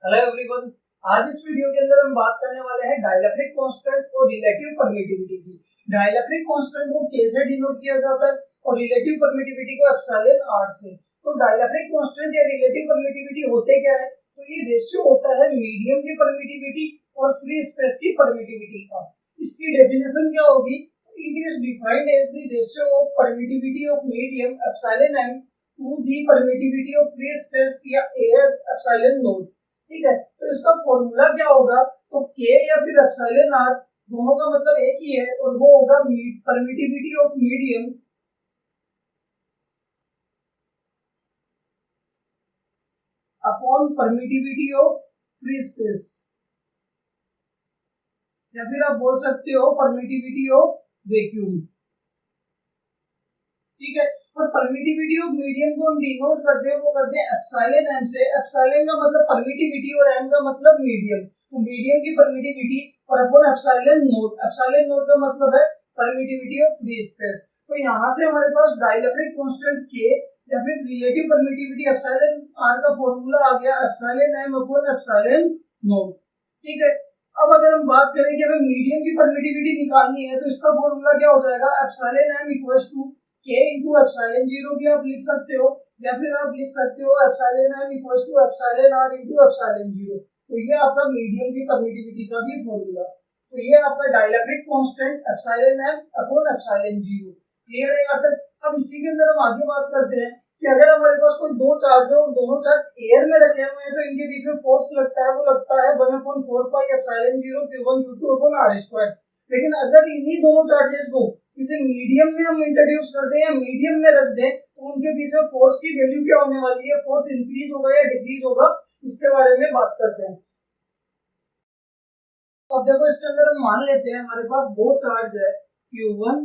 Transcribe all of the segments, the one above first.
Hello everyone. आज इस video के अंदर हम बात करने वाले हैं डाइलेक्ट्रिक कांस्टेंट और रिलेटिव परमिटिविटी की। डाइलेक्ट्रिक कांस्टेंट को K से डिनोट किया जाता है और रिलेटिव परमिटिविटी को एप्सिलॉन R से। तो डाइलेक्ट्रिक कांस्टेंट या रिलेटिव परमिटिविटी होते क्या है? तो ये रेशियो होता है मीडियम की परमिटिविटी और फ्री स्पेस की परमिटिविटी का। इसकी डेफिनेशन क्या होगी? It is defined as the ratio of permittivity of medium epsilon m to the permittivity of free space या एयर एप्सिलॉन नोट। ठीक है, तो इसका फॉर्मूला क्या होगा? तो K या फिर एप्सिलॉन R दोनों का मतलब एक ही है और वो होगा permittivity of medium upon permittivity of free space, या फिर आप बोल सकते हो परमिटिविटी ऑफ वैक्यूम। ठीक है, और परमिटिविटी ऑफ मीडियम को हम डिनोट करते हैं, वो करते हैं एप्सिलॉन m से। एप्सिलॉन का मतलब परमिटिविटी और m का मतलब मीडियम, तो मीडियम की परमिटिविटी और upon epsilon note. Epsilon note का मतलब है परमिटिविटी ऑफ फ्री स्पेस। तो यहाँ से हमारे पास डाइलेक्ट्रिक कांस्टेंट K या फिर रिलेटिव परमिटिविटी एप्सिलॉन R का फॉर्मूला आ गया epsilon m upon epsilon naught. ठीक है, अब अगर हम बात करें कि हमें मीडियम की परमिटिविटी निकालनी है तो इसका फॉर्मूला क्या हो जाएगा? Epsilon m equals to K into epsilon zero भी आप लिख सकते हो, या फिर आप लिख सकते हो epsilon m equals to epsilon R into epsilon zero. तो ये आपका मीडियम की परमिटिविटी का भी फॉर्मूला। तो ये आपका dielectric constant epsilon m upon epsilon zero. Clear है यहाँ तक? अब इसी के अंदर हम आगे बात करते हैं कि अगर हमारे पास कोई दो चार्ज हो, दोनों चार्ज एयर में रखे हुए हैं, तो इनके बीच में फोर्स लगता है, वो लगता है 1/4 pi epsilon zero q1 q2 upon r square. लेकिन अगर इन्हीं दोनों चार्जेस को किसी मीडियम में हम इंट्रोड्यूस कर दें या मीडियम में रख दें, तो उनके बीच में फोर्स की वैल्यू क्या होने वाली है? फोर्स इंक्रीज होगा या डिक्रीज होगा, इसके बारे में बात करते हैं। अब देखो, इसके अंदर हम मान लेते हैं हमारे पास दो चार्ज है Q1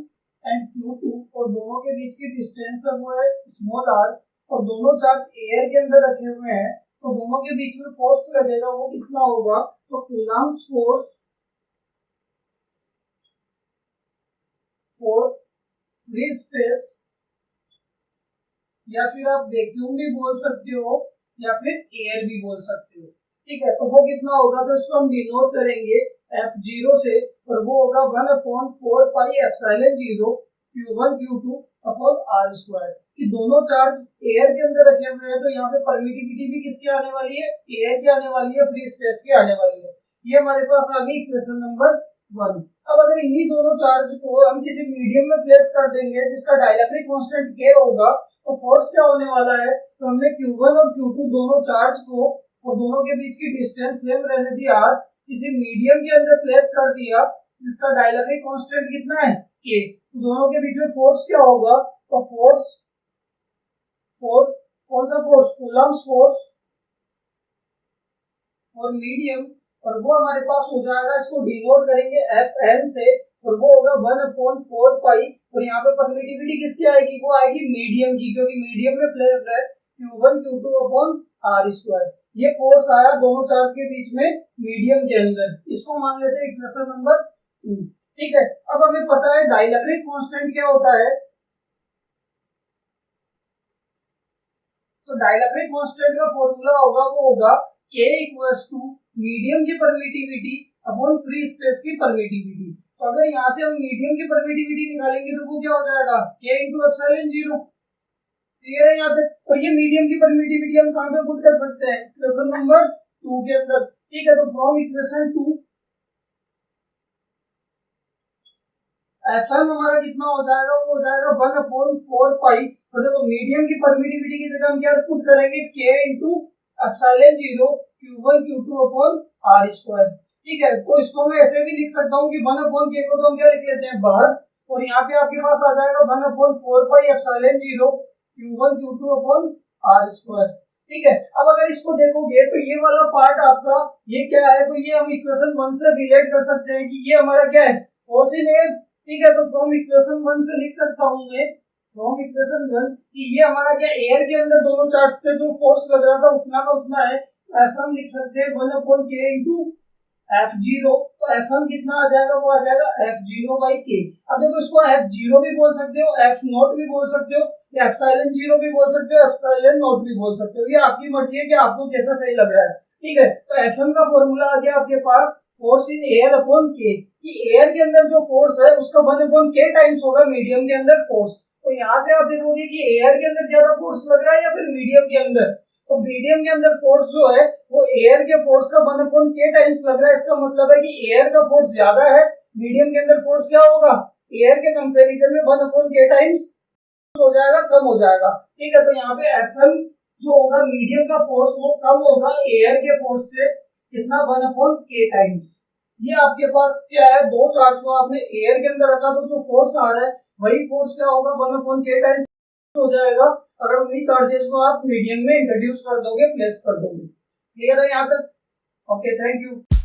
एंड Q2 और दोनों के बीच की डिस्टेंस है वो है स्मॉल r, और दोनों चार्ज एयर के अंदर रखे हुए हैं, तो दोनों के बीच में फोर्स लगेगा, वो कितना होगा? तो Coulomb's force for free space, या फिर आप वैक्यूम भी बोल सकते हो या फिर एयर भी बोल सकते हो। ठीक है, तो वो कितना होगा? तो इसको हम डिनोट करेंगे F0 से, और वो होगा 1/4 pi epsilon zero Q1 Q2 upon R square. कि दोनों चार्ज एयर के अंदर रखे हुए हैं, तो यहाँ पे परमिटिविटी भी किसकी आने वाली है? एयर की आने वाली है, फ्री स्पेस की आने वाली है। ये हमारे पास आ गई इक्वेशन नंबर 1। अब अगर इन्हीं दोनों चार्ज को हम किसी मीडियम में प्लेस कर देंगे जिसका डाइलेक्ट्रिक कांस्टेंट K होगा, तो फोर्स क्या होने वाला है? तो हमने Q1 और Q2 दोनों चार्ज को और दोनों के बीच की डिस्टेंस सेम रहने दी R, किसी मीडियम के अंदर प्लेस कर दिया जिसका डाइलेक्ट्रिक कांस्टेंट कितना है? K। तो दोनों के बीच में फोर्स क्या होगा? तो फोर्स कौन सा फोर्स? कूलम्ब्स फोर्स और मीडियम, और वो हमारे पास हो जाएगा, इसको डिनोट करेंगे Fn से, और वो होगा 1/4 पाई, और यहाँ पे परमिटिविटी किसकी आएगी? वो आएगी मीडियम की, क्योंकि मीडियम में प्लेस्ड है Q1 Q2 upon R square. ये फोर्स आया दोनों चार्ज के बीच में मीडियम के अंदर, इसको मान लेते हैं इक्वेशन नंबर 2। ठीक है, अब हमें पता है डाइलेक्ट्रिक कांस्टेंट क्या होता है। तो डाइलेक्ट्रिक कांस्टेंट का फॉर्मूला होगा, वो होगा K इक्वल्स टू मीडियम की परमिटिविटी अपॉन फ्री स्पेस की परमिटिविटी। तो अगर यहाँ से हम मीडियम की परमिटिविटी निकालेंगे तो वो क्या हो जाएगा? K into epsilon zero. Clear है यहाँ पे? और ये मीडियम की परमिटिविटी हम कहाँ पे पुट कर सकते हैं? इक्वेशन नंबर 2 के अंदर। ठीक है, तो फ्रॉम इक्वेशन 2 Fm हमारा कितना हो जाएगा? वो हो जाएगा 1/4 पाई, और देखो मीडियम की परमिटिविटी की जगह हम क्या पुट करेंगे? K into epsilon zero Q1 Q2 upon R square. ठीक है, तो इसको मैं ऐसे भी लिख सकता हूँ कि 1/K को तो हम क्या लिख लेते हैं? बाहर, और यहाँ पे आपके पास आ जाएगा 1/4 pi epsilon zero Q1 Q2 upon R square. ठीक है, अब अगर इसको देखोगे तो ये वाला पार्ट आपका ये क्या है? तो ये हम इक्वेशन 1 से रिलेट कर सकते हैं कि ये हमारा क्या है? Force in air. ठीक है, तो फ्रॉम इक्वेशन 1 से लिख सकता हूँ मैं, फ्रॉम इक्वेशन 1 कि ये हमारा क्या एयर के अंदर दोनों चार्ज पे जो फोर्स लग रहा था उतना का उतना है। Fm लिख सकते हैं 1/K इंटू F0। तो Fm कितना आ जाएगा? वो आ जाएगा F0 बाई K। अब देखो, इसको F0 भी बोल सकते हो, F0 भी बोल सकते हो, या एप्सिलॉन जीरो भी बोल सकते हो, एप्सिलॉन नॉट भी बोल सकते हो। ये आपकी मर्जी है कि आपको कैसा सही लग रहा है। ठीक है। तो Fm का फॉर्मूला आ गया आपके पास फोर्स इन एयर अपॉन के, कि एयर के अंदर जो फोर्स है उसका 1 अपॉन के टाइम्स होगा मीडियम के अंदर फोर्स। तो यहाँ से आप देखोगे कि एयर के अंदर ज्यादा फोर्स लग रहा है या फिर मीडियम के अंदर। तो मीडियम के अंदर फोर्स जो है वो एयर के फोर्स का 1 अपॉन के टाइम्स लग रहा है। इसका मतलब है कि एयर का फोर्स ज्यादा है, मीडियम के अंदर फोर्स क्या होगा, एयर के कंपैरिजन में 1 अपॉन के टाइम्स हो जाएगा, कम हो जाएगा। ठीक है। तो यहाँ पे Fm जो होगा मीडियम का फोर्स वो कम होगा एयर के फोर्स से, कितना, 1 अपॉन के टाइम्स। ये आपके पास क्या है, दो चार्ज को आपने एयर के अंदर रखा तो जो फोर्स आ रहा है वही फोर्स क्या होगा, 1 अपॉन के टाइम्स हो जाएगा। अगर उन्हीं चार्जेस को आप मीडियम में इंट्रोड्यूस कर दोगे, प्लेस कर दोगे। क्लियर है यहाँ तक? Okay, thank you.